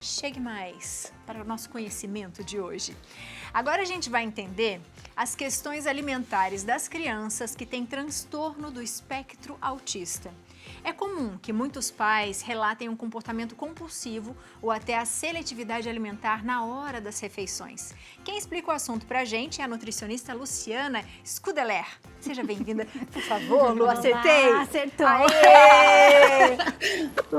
Chegue mais para o nosso conhecimento de hoje. Agora a gente vai entender as questões alimentares das crianças que têm transtorno do espectro autista. É comum que muitos pais relatem um comportamento compulsivo ou até a seletividade alimentar na hora das refeições. Quem explica o assunto pra gente é a nutricionista Luciana Scudeler. Seja bem-vinda, por favor, Lu, acertei? Acertou! Aê!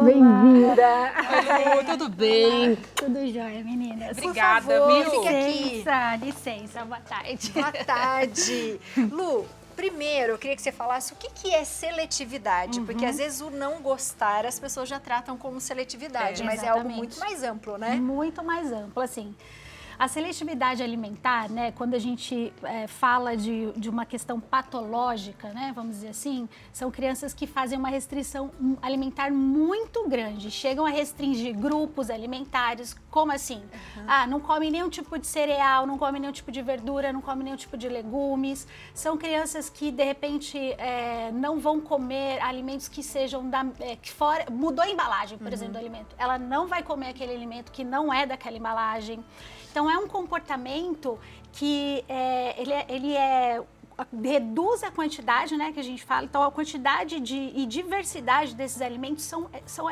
Bem-vinda! Oi, Lu, tudo bem? Tudo jóia, meninas? Obrigada, Por favor, viu? fica aqui. Licença, boa tarde. Boa tarde. Lu, primeiro eu queria que você falasse o que é seletividade, porque às vezes o não gostar as pessoas já tratam como seletividade, mas é algo Exatamente. muito mais amplo, né? Muito mais amplo, assim. A seletividade alimentar, né, quando a gente fala de uma questão patológica, né, vamos dizer assim, são crianças que fazem uma restrição alimentar muito grande, chegam a restringir grupos alimentares, como assim? Não come nenhum tipo de cereal, não come nenhum tipo de verdura, não come nenhum tipo de legumes. São crianças que, de repente, não vão comer alimentos que sejam que fora, mudou a embalagem, por exemplo, do alimento. Ela não vai comer aquele alimento que não é daquela embalagem. Então, é um comportamento que ele reduz a quantidade, né, que a gente fala. Então, a quantidade e diversidade desses alimentos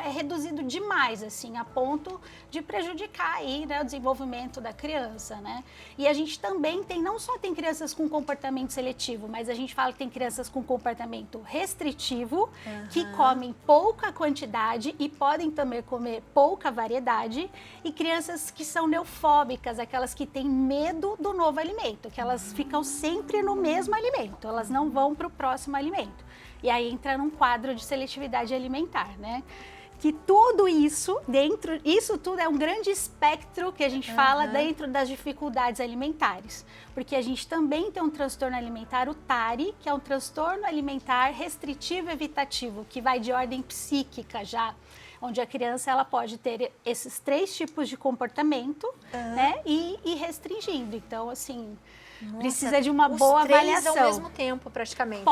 é reduzido demais, assim, a ponto de prejudicar aí, né, o desenvolvimento da criança, né? E a gente também não só tem crianças com comportamento seletivo, mas a gente fala que tem crianças com comportamento restritivo, que comem pouca quantidade e podem também comer pouca variedade, e crianças que são neofóbicas, aquelas que têm medo do novo alimento, que elas ficam sempre no mesmo alimento, elas não vão para o próximo alimento. E aí entra num quadro de seletividade alimentar, né? Que tudo isso, isso tudo é um grande espectro que a gente fala dentro das dificuldades alimentares. Porque a gente também tem um transtorno alimentar, o TARI, que é um transtorno alimentar restritivo evitativo, que vai de ordem psíquica já, onde a criança ela pode ter esses 3 tipos de comportamento, né? E restringindo. Então, assim, precisa de uma boa avaliação. Os 3 ao mesmo tempo, praticamente.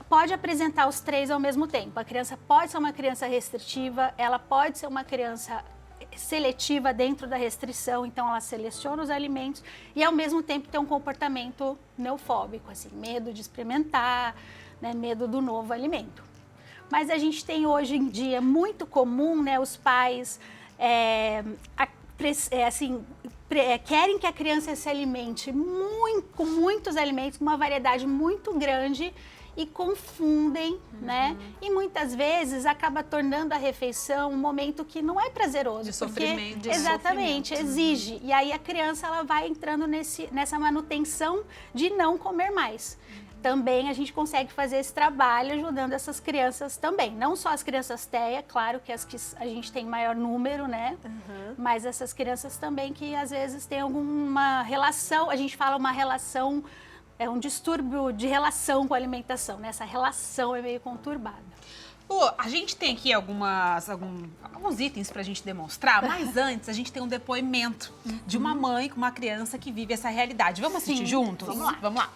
Pode apresentar os 3 ao mesmo tempo. A criança pode ser uma criança restritiva, ela pode ser uma criança seletiva dentro da restrição, então ela seleciona os alimentos e ao mesmo tempo tem um comportamento neofóbico, assim, medo de experimentar, né, medo do novo alimento. Mas a gente tem hoje em dia muito comum, né, os pais querem que a criança se alimente com muitos alimentos, com uma variedade muito grande e confundem, né? E muitas vezes acaba tornando a refeição um momento que não é prazeroso. De sofrimento. Exatamente, exige. E aí a criança ela vai entrando nessa manutenção de não comer mais. Também a gente consegue fazer esse trabalho ajudando essas crianças também. Não só as crianças TEA, claro que as que a gente tem maior número, né? Mas essas crianças também que às vezes têm alguma relação, a gente fala uma relação, um distúrbio de relação com a alimentação, né? Essa relação é meio conturbada. Lu, a gente tem aqui alguns itens pra gente demonstrar, mas antes a gente tem um depoimento de uma mãe com uma criança que vive essa realidade. Vamos assistir juntos? Vamos lá. Vamos lá.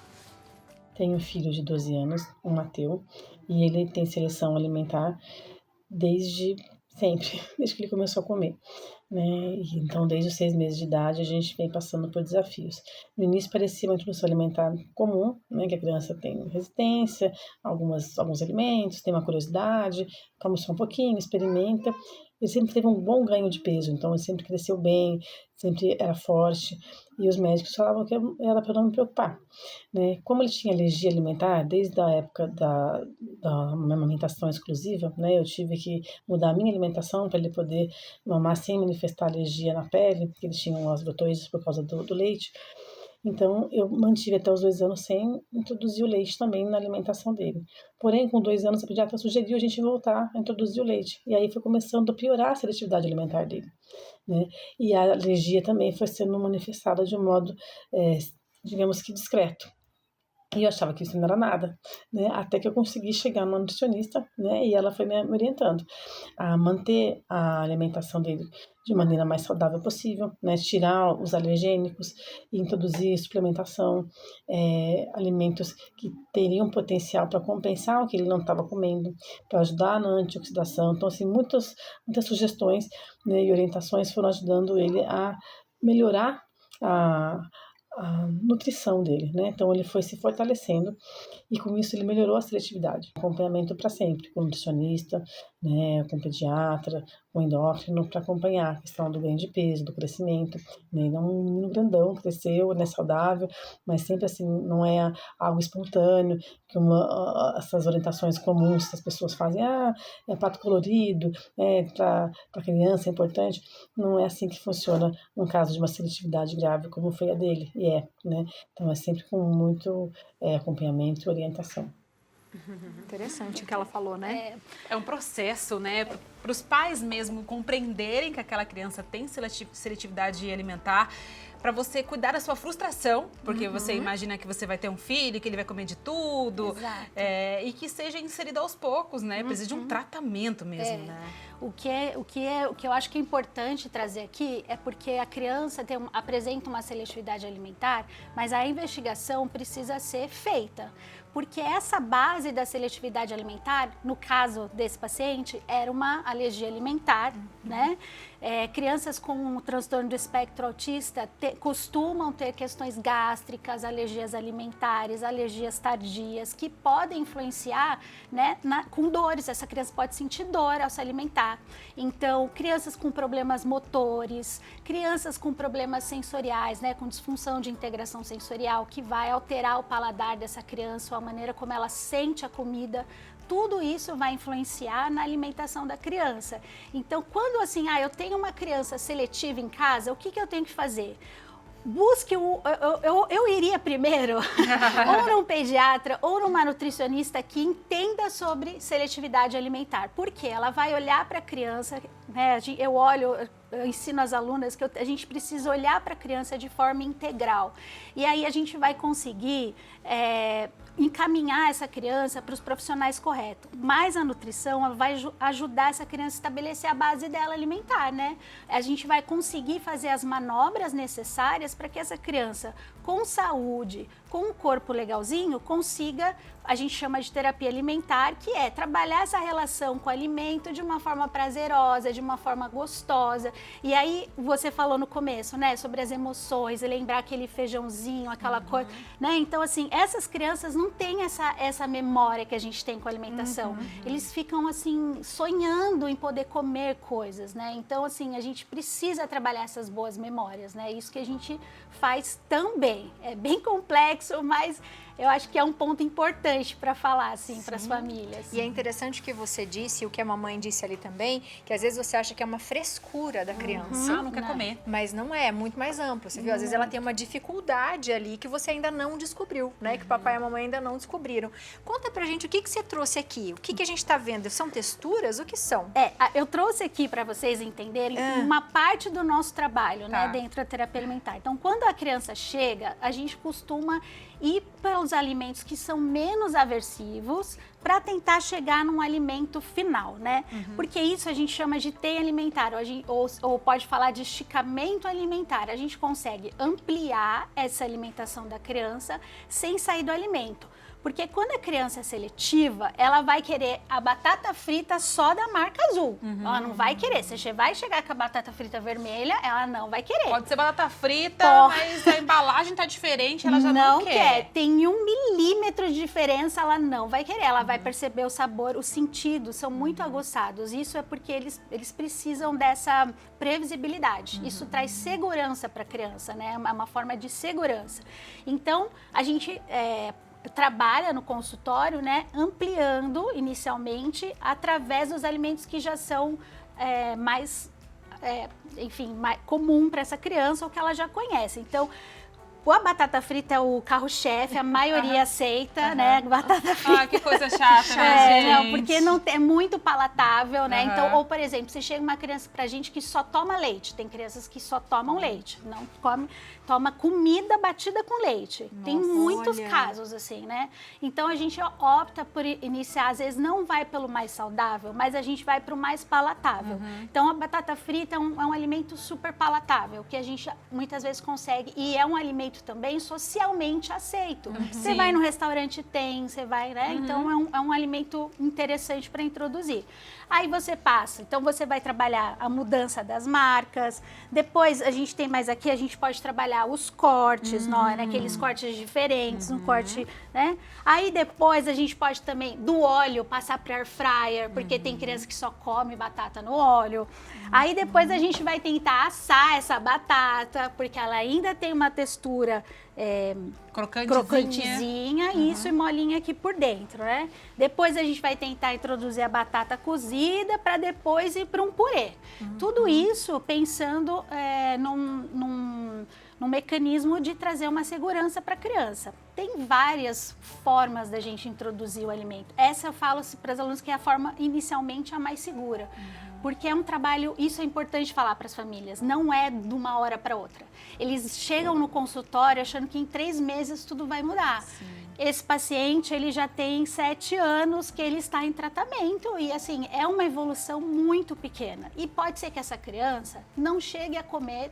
Tenho um filho de 12 anos, o Mateu, e ele tem seleção alimentar desde sempre, desde que ele começou a comer, né? Então, desde os 6 meses de idade, a gente vem passando por desafios. No início parecia uma introdução alimentar comum, né? Que a criança tem resistência a alguns alimentos, tem uma curiosidade, come só um pouquinho, experimenta. Ele sempre teve um bom ganho de peso, então ele sempre cresceu bem, sempre era forte, e os médicos falavam que era para não me preocupar, né? Como ele tinha alergia alimentar, desde a época da amamentação exclusiva, né? Eu tive que mudar a minha alimentação para ele poder mamar sem manifestar alergia na pele, porque ele tinha umas botões por causa do leite. Então, eu mantive até os 2 anos sem introduzir o leite também na alimentação dele. Porém, com 2 anos, a pediatra sugeriu a gente voltar a introduzir o leite. E aí foi começando a piorar a seletividade alimentar dele, né? E a alergia também foi sendo manifestada de um modo, digamos que discreto. E eu achava que isso não era nada, né? Até que eu consegui chegar numa nutricionista, né? E ela foi me orientando a manter a alimentação dele de maneira mais saudável possível, né? Tirar os alergênicos e introduzir suplementação, alimentos que teriam potencial para compensar o que ele não estava comendo, para ajudar na antioxidação. Então, assim, muitas sugestões, né, e orientações foram ajudando ele a melhorar a nutrição dele, né? Então ele foi se fortalecendo e com isso ele melhorou a seletividade. Acompanhamento para sempre, com nutricionista, né, com pediatra, com endócrino, para acompanhar a questão do ganho de peso, do crescimento, né? Não um menino grandão, cresceu, né, saudável, mas sempre assim, não é algo espontâneo, que essas orientações comuns que as pessoas fazem, é prato colorido, para criança é importante, não é assim que funciona no caso de uma seletividade grave, como foi a dele, né? Então é sempre com muito acompanhamento e orientação. Interessante o que ela falou, né? É um processo, né? Para os pais mesmo compreenderem que aquela criança tem seletividade alimentar, para você cuidar da sua frustração, porque você imagina que você vai ter um filho, que ele vai comer de tudo, e que seja inserido aos poucos, né? Precisa de um tratamento mesmo, né? O que eu acho que é importante trazer aqui é porque a criança apresenta uma seletividade alimentar, mas a investigação precisa ser feita. Porque essa base da seletividade alimentar, no caso desse paciente, era uma alergia alimentar, né? Crianças com transtorno do espectro autista costumam ter questões gástricas, alergias alimentares, alergias tardias, que podem influenciar, né, com dores. Essa criança pode sentir dor ao se alimentar. Então, crianças com problemas motores, crianças com problemas sensoriais, né, com disfunção de integração sensorial, que vai alterar o paladar dessa criança, ou a maneira como ela sente a comida. Tudo isso vai influenciar na alimentação da criança. Então, quando assim, eu tenho uma criança seletiva em casa, o que eu tenho que fazer? Busque eu iria primeiro ou num pediatra ou numa nutricionista que entenda sobre seletividade alimentar, porque ela vai olhar para a criança, né? Eu ensino às alunas que a gente precisa olhar para a criança de forma integral, e aí a gente vai conseguir encaminhar essa criança para os profissionais corretos. Mas a nutrição ela vai ajudar essa criança a estabelecer a base dela alimentar, né? A gente vai conseguir fazer as manobras necessárias para que essa criança, com saúde, com um corpo legalzinho, consiga, a gente chama de terapia alimentar, que é trabalhar essa relação com o alimento de uma forma prazerosa, de uma forma gostosa. E aí, você falou no começo, né, sobre as emoções, lembrar aquele feijãozinho, aquela coisa, né? Então, assim, essas crianças não têm essa memória que a gente tem com a alimentação. Eles ficam, assim, sonhando em poder comer coisas, né? Então, assim, a gente precisa trabalhar essas boas memórias, né? Isso que a gente faz também. É bem complexo, mas eu acho que é um ponto importante para falar, assim, para as famílias. E é interessante o que você disse, o que a mamãe disse ali também, que às vezes você acha que é uma frescura da criança. Não quer comer. Mas não é muito mais amplo, você viu? Às vezes ela tem uma dificuldade ali que você ainda não descobriu, né? Que o papai e a mamãe ainda não descobriram. Conta pra gente o que você trouxe aqui, o que a gente tá vendo? São texturas? O que são? Eu trouxe aqui para vocês entenderem uma parte do nosso trabalho, né? Dentro da terapia alimentar. Então, quando a criança chega, a gente costuma ir pelos alimentos que são menos aversivos para tentar chegar num alimento final, né? Porque isso a gente chama de teia alimentar, ou pode falar de esticamento alimentar. A gente consegue ampliar essa alimentação da criança sem sair do alimento. Porque quando a criança é seletiva, ela vai querer a batata frita só da marca azul. Ela não vai querer. Você vai chegar com a batata frita vermelha, ela não vai querer. Pode ser batata frita, mas a embalagem tá diferente, ela já não quer. Tem 1 milímetro de diferença, ela não vai querer. Ela vai perceber o sabor, os sentidos são muito aguçados. Isso é porque eles precisam dessa previsibilidade. Isso traz segurança para a criança, né? É uma forma de segurança. Então, a gente trabalha no consultório, né, ampliando inicialmente através dos alimentos que já são mais comum para essa criança ou que ela já conhece. Então, A batata frita é o carro-chefe, a maioria aceita, né? Batata frita. Ah, que coisa chata, né, gente? Não, porque não é muito palatável, né? Então, ou por exemplo, se chega uma criança pra gente que só toma leite, tem crianças que só tomam leite, não toma comida batida com leite. Tem muitos casos assim, né? Então a gente opta por iniciar, às vezes não vai pelo mais saudável, mas a gente vai pro mais palatável. Então a batata frita é um alimento super palatável, que a gente muitas vezes consegue, e é um alimento também socialmente aceito. Você vai no restaurante, você vai, né? Então é um alimento interessante para introduzir. Aí você passa, então você vai trabalhar a mudança das marcas, depois a gente tem mais aqui, a gente pode trabalhar os cortes, né? Aqueles cortes diferentes, um corte, né? Aí depois a gente pode também, do óleo, passar para air fryer, porque tem criança que só come batata no óleo. Aí depois a gente vai tentar assar essa batata, porque ela ainda tem uma textura crocantezinha, isso, e molinha aqui por dentro, né? Depois a gente vai tentar introduzir a batata cozida para depois ir para um purê. Tudo isso pensando num mecanismo de trazer uma segurança para a criança. Tem várias formas da gente introduzir o alimento. Essa eu falo para os alunos que é a forma inicialmente a mais segura. Porque é um trabalho, isso é importante falar para as famílias, não é de uma hora para outra. Eles chegam no consultório achando que em 3 meses tudo vai mudar. Sim. Esse paciente, ele já tem 7 anos que ele está em tratamento e assim, é uma evolução muito pequena. E pode ser que essa criança não chegue a comer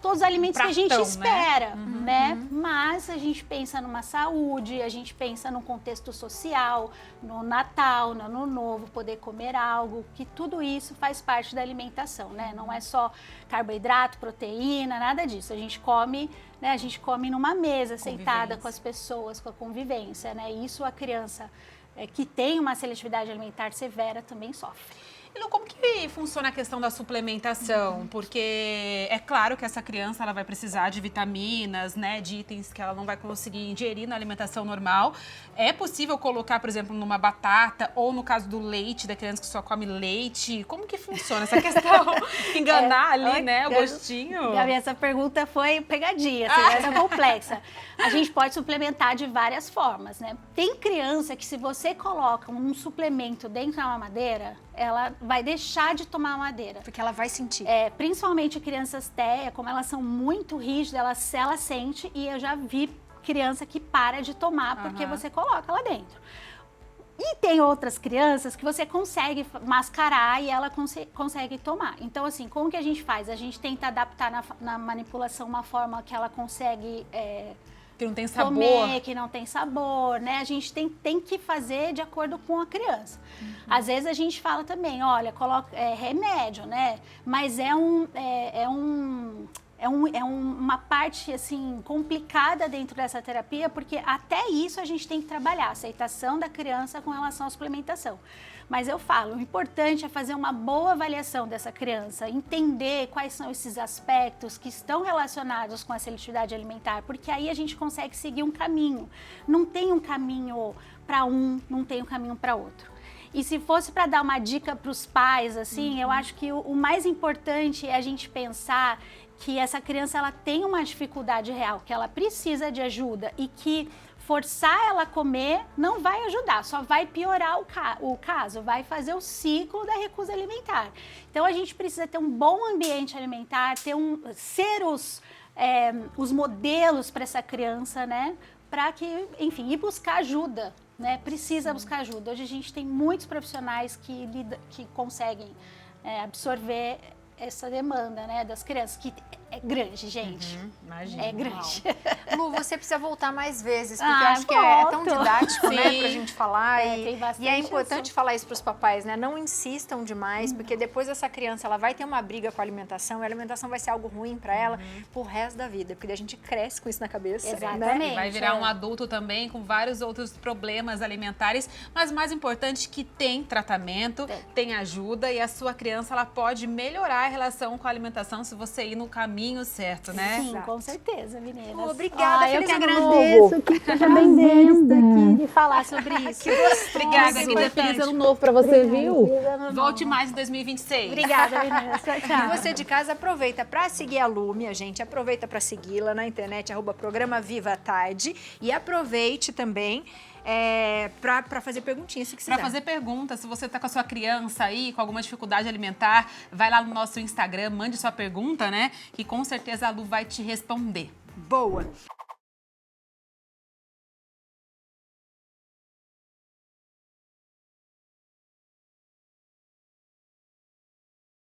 todos os alimentos que a gente espera, né? Mas a gente pensa numa saúde, a gente pensa num contexto social, no Natal, no Ano Novo, poder comer algo, que tudo isso faz parte da alimentação, né? Não é só carboidrato, proteína, nada disso. A gente come, né? A gente come numa mesa, sentada com as pessoas, com a convivência, né? E isso a criança que tem uma seletividade alimentar severa também sofre. E Lu, como que funciona a questão da suplementação? Porque é claro que essa criança ela vai precisar de vitaminas, né, de itens que ela não vai conseguir ingerir na alimentação normal. É possível colocar, por exemplo, numa batata ou no caso do leite, da criança que só come leite? Como que funciona essa questão? Enganar ali, né, o gostinho? Gabi, essa pergunta foi pegadinha, assim, essa é complexa. A gente pode suplementar de várias formas, né? Tem criança que se você coloca um suplemento dentro da mamadeira, ela vai deixar de tomar a madeira. Porque ela vai sentir. Principalmente crianças TEA, como elas são muito rígidas, ela sente, e eu já vi criança que para de tomar porque você coloca lá dentro. E tem outras crianças que você consegue mascarar e ela consegue tomar. Então, assim, como que a gente faz? A gente tenta adaptar na manipulação uma forma que ela consegue... que não tem sabor. Comer, que não tem sabor, né? A gente tem que fazer de acordo com a criança. Às vezes a gente fala também, olha, coloca remédio, né? Mas é uma parte, assim, complicada dentro dessa terapia, porque até isso a gente tem que trabalhar, a aceitação da criança com relação à suplementação. Mas eu falo, o importante é fazer uma boa avaliação dessa criança, entender quais são esses aspectos que estão relacionados com a seletividade alimentar, porque aí a gente consegue seguir um caminho. Não tem um caminho para um, não tem um caminho para outro. E se fosse para dar uma dica para os pais, assim, eu acho que o mais importante é a gente pensar que essa criança ela tem uma dificuldade real, que ela precisa de ajuda e que forçar ela a comer não vai ajudar, só vai piorar o caso, vai fazer o ciclo da recusa alimentar. Então a gente precisa ter um bom ambiente alimentar, ser os modelos para essa criança, né? Para que, enfim, ir buscar ajuda, né? Precisa buscar ajuda. Hoje a gente tem muitos profissionais que conseguem absorver essa demanda, né, das crianças, que é grande, gente. Imagina. É grande. Lu, você precisa voltar mais vezes, porque eu acho que é tão didático, né, pra gente falar. E é importante falar isso pros papais, né? Não insistam demais, porque depois essa criança, ela vai ter uma briga com a alimentação, e a alimentação vai ser algo ruim pra ela pro resto da vida, porque a gente cresce com isso na cabeça. Exatamente. Né? Vai virar um adulto também com vários outros problemas alimentares, mas o mais importante que tem tratamento, tem ajuda, e a sua criança, ela pode melhorar a relação com a alimentação se você ir no caminho caminho certo, né? Sim, com certeza, meninas. Obrigada, eu feliz que ano agradeço. novo. Que seja bem-vinda aqui de falar sobre isso. Obrigada, Nossa, querida. importante. Feliz ano novo pra você, viu? Feliz ano novo. Volte mais em 2026. Obrigada, meninas. Tchau, tchau. E você de casa aproveita para seguir a Lu, minha gente. Aproveita para segui-la na internet, @programa Viva a Tarde. E aproveite também para fazer perguntinhas, se quiser. Para fazer perguntas, se você tá com a sua criança aí, com alguma dificuldade alimentar, vai lá no nosso Instagram, mande sua pergunta, né? Que com certeza a Lu vai te responder. Boa!